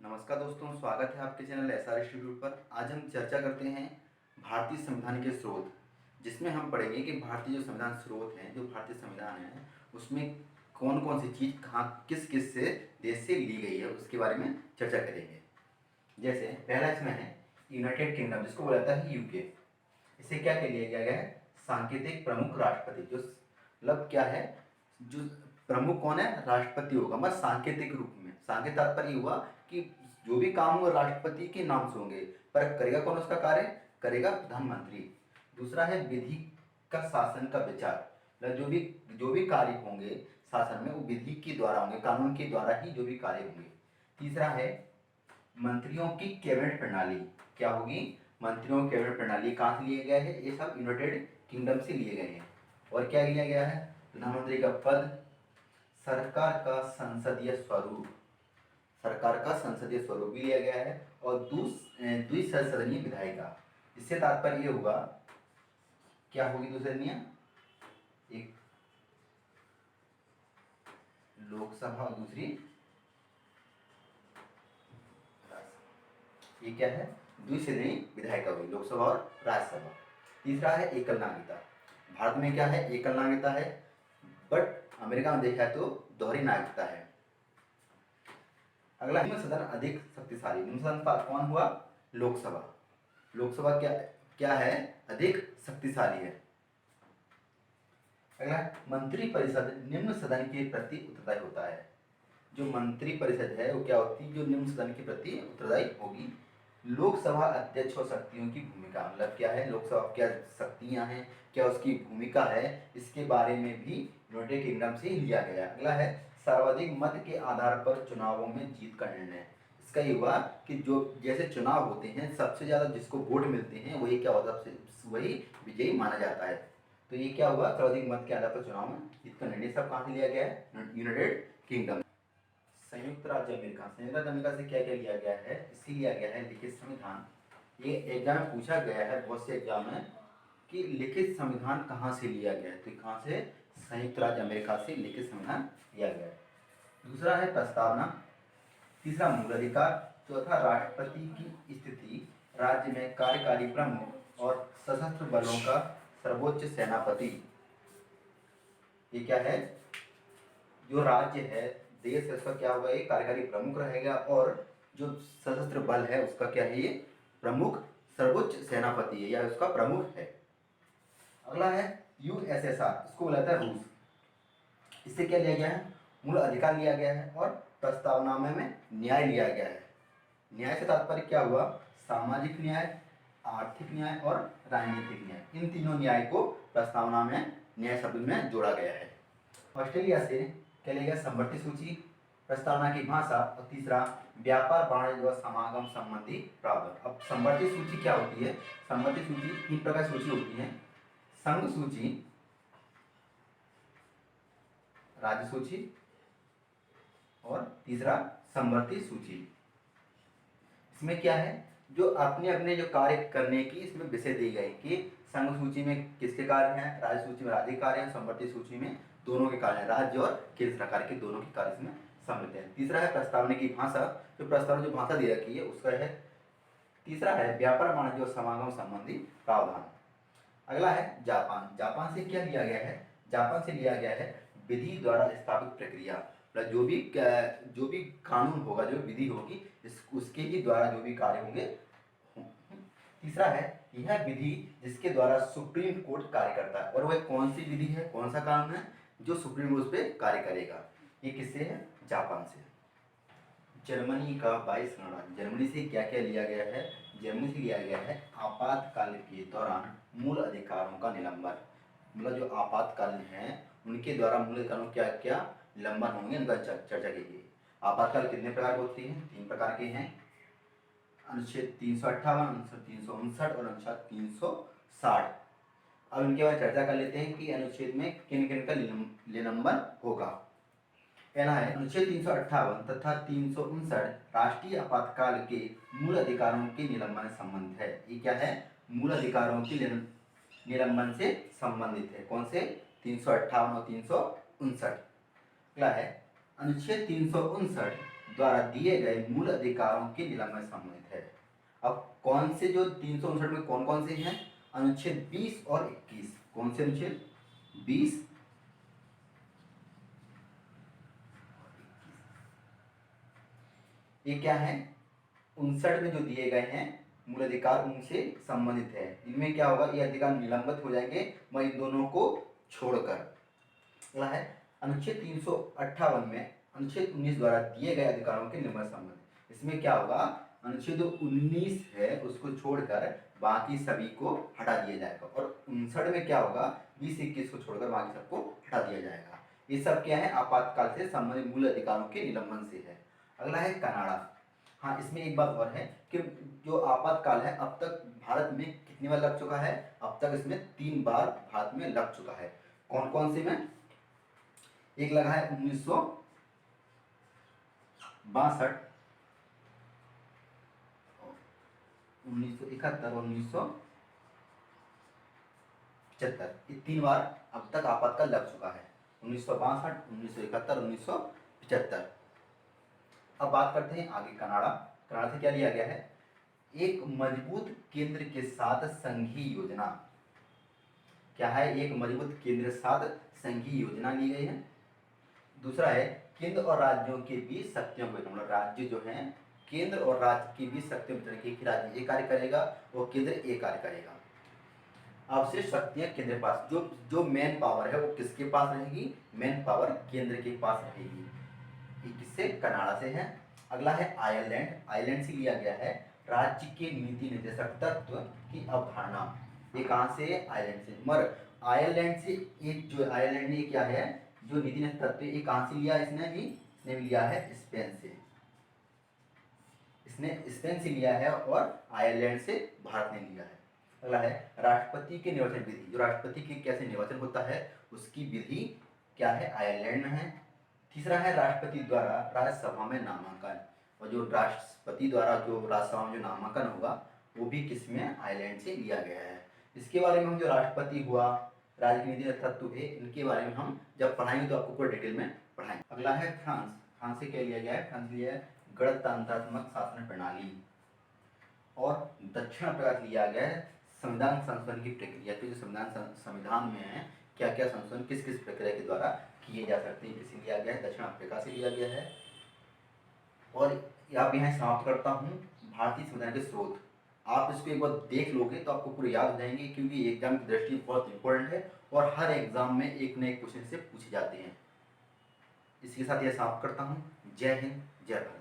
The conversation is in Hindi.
नमस्कार दोस्तों, स्वागत है आपके चैनल SR इंस्टीट्यूट पर। आज हम चर्चा करते हैं भारतीय संविधान के स्रोत, जिसमें हम पढ़ेंगे कि भारतीय जो संविधान स्रोत हैं, जो भारतीय संविधान है, उसमें कौन कौन सी चीज़ कहाँ किस किस से देश से ली गई है, उसके बारे में चर्चा करेंगे। जैसे पहला इसमें है यूनाइटेड किंगडम, जिसको बोला जाता है यूके। इसे क्या कह लिया गया है? सांकेतिक प्रमुख राष्ट्रपति। जो मतलब क्या है, जो प्रमुख कौन है? राष्ट्रपति होगा, बस सांकेतिक रूप में। सांकेतिक तात्पर्य हुआ कि जो भी काम वो राष्ट्रपति के नाम से होंगे, पर करेगा कौन उसका कार्य? करेगा प्रधानमंत्री। दूसरा है विधि का शासन का विचार, मतलब जो भी कार्य होंगे शासन में, वो विधि के द्वारा होंगे, कानून के द्वारा ही जो भी कार्य होंगे। तीसरा है मंत्रियों की कैबिनेट प्रणाली। क्या होगी? मंत्रियों की कैबिनेट प्रणाली कहाँ से लिया गया है? ये सब यूनाइटेड किंगडम से लिए गए हैं। और क्या लिया गया है? प्रधानमंत्री का पद, सरकार का संसदीय स्वरूप, सरकार का संसदीय स्वरूप भी लिया गया है, और द्विसदनीय विधायिका। इससे तात्पर्य ये हुआ, क्या होगी द्विसदनीय? एक लोकसभा और दूसरी राज्यसभा। ये क्या है? द्विसदनीय विधायिका हुई, लोकसभा और राज्यसभा। तीसरा है एकल नागरिकता। भारत में क्या है? एकल नागरिकता है, बट अमेरिका में देखा है तो दोहरी नागरिकता है। अगला निम्न सदन अधिक शक्तिशाली। निम्न सदन का कौन हुआ? लोकसभा। लोकसभा क्या क्या है? अधिक शक्तिशाली है। अगला मंत्री परिषद निम्न सदन के प्रति उत्तरदायी होता है। जो मंत्री परिषद है वो क्या होती है? जो निम्न सदन के प्रति उत्तरदायी होगी। लोकसभा अध्यक्ष और शक्तियों की भूमिका, मतलब क्या है? लोकसभा क्या शक्तियां हैं, क्या उसकी भूमिका है, इसके बारे में भी यूनाइटेड किंगडम से लिया गया। अगला है सर्वाधिक मत के आधार पर चुनावों में जीत का निर्णय। इसका ये हुआ कि जो जैसे चुनाव होते हैं, सबसे ज़्यादा जिसको वोट मिलते हैं वही क्या होता है? वही विजयी माना जाता है। तो ये क्या हुआ? सर्वाधिक मत के आधार पर चुनाव में जीत का निर्णय। सब कहाँ से लिया गया है? United kingdom. संयुक्त राज्य अमेरिका। संयुक्त राज्य अमेरिका से क्या क्या लिया गया है? इसी लिया गया है लिखित संविधान। ये एग्जाम में पूछा गया है, बहुत से एग्जाम में, कि लिखित संविधान कहाँ से लिया गया है? तो कहाँ से? संयुक्त राज्य अमेरिका से लिखित संविधान लिया गया है। दूसरा है प्रस्तावना। तीसरा मूल अधिकार। चौथा राष्ट्रपति की स्थिति, राज्य में कार्यकारी प्रमुख और सशस्त्र बलों का सर्वोच्च सेनापति। ये क्या है? जो राज्य है, देश है, उसका क्या होगा? ये कार्यकारी प्रमुख रहेगा, और जो सशस्त्र बल है उसका क्या है? ये प्रमुख सर्वोच्च सेनापति है, या उसका प्रमुख है। अगला है USSR, इसको बोला जाता है रूस। इससे क्या लिया गया है? मूल अधिकार लिया गया है, और प्रस्तावना में न्याय लिया गया है। न्याय से तात्पर्य क्या हुआ? सामाजिक न्याय, आर्थिक न्याय और राजनीतिक न्याय। इन तीनों न्याय को प्रस्तावना में न्याय शब्द में जोड़ा गया है। ऑस्ट्रेलिया से क्या लिया गया? संवर्ती सूची, प्रस्तावना की भाषा, और तीसरा व्यापार वाणिज्य व समागम संबंधी प्रावधान। अब संवर्ती सूची क्या होती है? संवर्ती सूची तीन प्रकार सूची होती है: संघ सूची, राज्य सूची, और तीसरा संवर्ती सूची। इसमें क्या है? जो अपने अपने जो कार्य करने की इसमें विषय दी गई कि संघ सूची में किसके कार्य हैं, राज्य सूची में राज्य कार्य हैं, संवर्ती सूची में दोनों के कार्य हैं, राज्य और केंद्र सरकार के दोनों के कार्य इसमें सम्मिलित हैं। तीसरा है प्रस्तावना की भाषा, जो प्रस्तावना जो भाषा दी रखी है उसका है। तीसरा है व्यापार वाणिज्य और समागम संबंधी प्रावधान। अगला है जापान। जापान से क्या लिया गया है? जापान से लिया गया है विधि द्वारा स्थापित प्रक्रिया, मतलब जो भी कानून होगा, जो विधि होगी, उसके ही द्वारा जो भी कार्य होंगे। तीसरा है यह विधि जिसके द्वारा सुप्रीम कोर्ट कार्य करता है, और वह कौन सी विधि है, कौन सा कानून है जो सुप्रीम कोर्ट पे कार्य करेगा? ये किससे है? जापान से। जर्मनी का 22 गणराज्य। जर्मनी से क्या क्या लिया गया है? जर्मनी से लिया गया है आपातकाल के दौरान मूल अधिकारों का निलंबन, मतलब जो आपातकाल है उनके द्वारा मूल अधिकारों क्या क्या निलंबन होंगे, उनका चर्चा कीजिए। आपातकाल कितने प्रकार की होती है? 3 प्रकार के हैं: अनुच्छेद 358, अनुच्छेद 359 और अनुच्छेद 360। अब इनके बाद चर्चा कर लेते हैं कि अनुच्छेद में किन किन का निलंबन होगा। पहला है अनुच्छेद 358 तथा 359 राष्ट्रीय आपातकाल के मूल अधिकारों के निलंबन से संबंधित है। ये क्या है? मूल अधिकारों के निलंबन से संबंधित है। कौन से? 358 और 359। अगला है अनुच्छेद 359 द्वारा दिए गए मूल अधिकारों के निलंबन से संबंधित है। अब कौन से जो 359 में कौन कौन से हैं? अनुच्छेद 20 और 21। कौन से अनुच्छेद? 20 ये क्या है? 59 में जो दिए गए हैं मूल अधिकार उनसे संबंधित है। इनमें क्या होगा? ये अधिकार निलंबित हो जाएंगे मैं इन दोनों को छोड़कर। अगला है अनुच्छेद 358 में अनुच्छेद 19 द्वारा दिए गए अधिकारों के निलंबन संबंध। इसमें क्या होगा? अनुच्छेद 19 है उसको छोड़कर बाकी सभी को हटा दिया जाएगा। और 59 में क्या होगा? 20-21 को छोड़कर बाकी सबको हटा दिया जाएगा। ये सब क्या है? आपातकाल से संबंधित मूल अधिकारों के निलंबन से है। अगला है कनाडा। हाँ, इसमें एक बात और है कि जो आपातकाल है अब तक भारत में कितनी बार लग चुका है? अब तक इसमें 3 बार भारत में लग चुका है। कौन कौन से में? एक लगा है 1962, 1971 और 1975। ये 3 बार अब तक आपातकाल लग चुका है। 1962, 1971, 1975। अब बात करते हैं आगे कनाडा। कनाडा से क्या लिया गया है? एक मजबूत केंद्र के साथ संघीय योजना। क्या है? एक मजबूत केंद्र के साथ संघीय योजना ली गई है। दूसरा है केंद्र और राज्यों के बीच शक्तियों को, मतलब राज्य जो है केंद्र और राज्य के बीच शक्तियों वितरण की, राज्य ये कार्य करेगा और केंद्र ये कार्य करेगा। अब से शक्तियां केंद्र के पास, जो जो मेन पावर है वो किसके पास रहेगी? मेन पावर केंद्र के पास रहेगी। ये किससे? कनाडा से है। अगला है आयरलैंड। आयरलैंड से लिया गया है राज्य के नीति निर्देशक तत्व की अवधारणा। ये कहाँ से? आयरलैंड से। मगर आयरलैंड से एक जो आयरलैंड ने क्या है जो नीति निर्देशक तत्व ये कहाँ से लिया? इसने भी लिया है स्पेन से। इसने स्पेन से लिया है और आयरलैंड से भारत ने लिया है। अगला है राष्ट्रपति के निर्वाचन विधि। जो राष्ट्रपति के कैसे निर्वाचन होता है उसकी विधि क्या है? आयरलैंड में है। तीसरा है राष्ट्रपति द्वारा राज्यसभा में नामांकन। और जो राष्ट्रपति द्वारा जो राज्यसभा में जो नामांकन होगा वो भी किसमें? आयरलैंड से लिया गया है। इसके बारे में हम जो राष्ट्रपति हुआ, राजनीति तत्व है, इनके बारे में हम जब पढ़ाएंगे तो आपको पूरा डिटेल में पढ़ाएंगे। अगला है फ्रांस। फ्रांस से क्या लिया गया है? फ्रांस लिया है गणतंत्रात्मक शासन प्रणाली। और दक्षिण अफ्रीका से लिया गया है संविधान संशोधन की प्रक्रिया। तो जो संविधान में है क्या क्या संशोधन किस किस प्रक्रिया के द्वारा किए जा सकते हैं, किसे लिया गया है? दक्षिण अफ्रीका से लिया गया है। और आप यहाँ समाप्त करता हूँ भारतीय संविधान के स्रोत। आप इसको एक बार देख लोगे तो आपको पूरे याद हो जाएंगे, क्योंकि एग्जाम की दृष्टि बहुत इंपॉर्टेंट है और हर एग्जाम में एक न एक क्वेश्चन से पूछे जाते हैं। इसके साथ यह समाप्त करता हूँ। जय हिंद, जय भारत।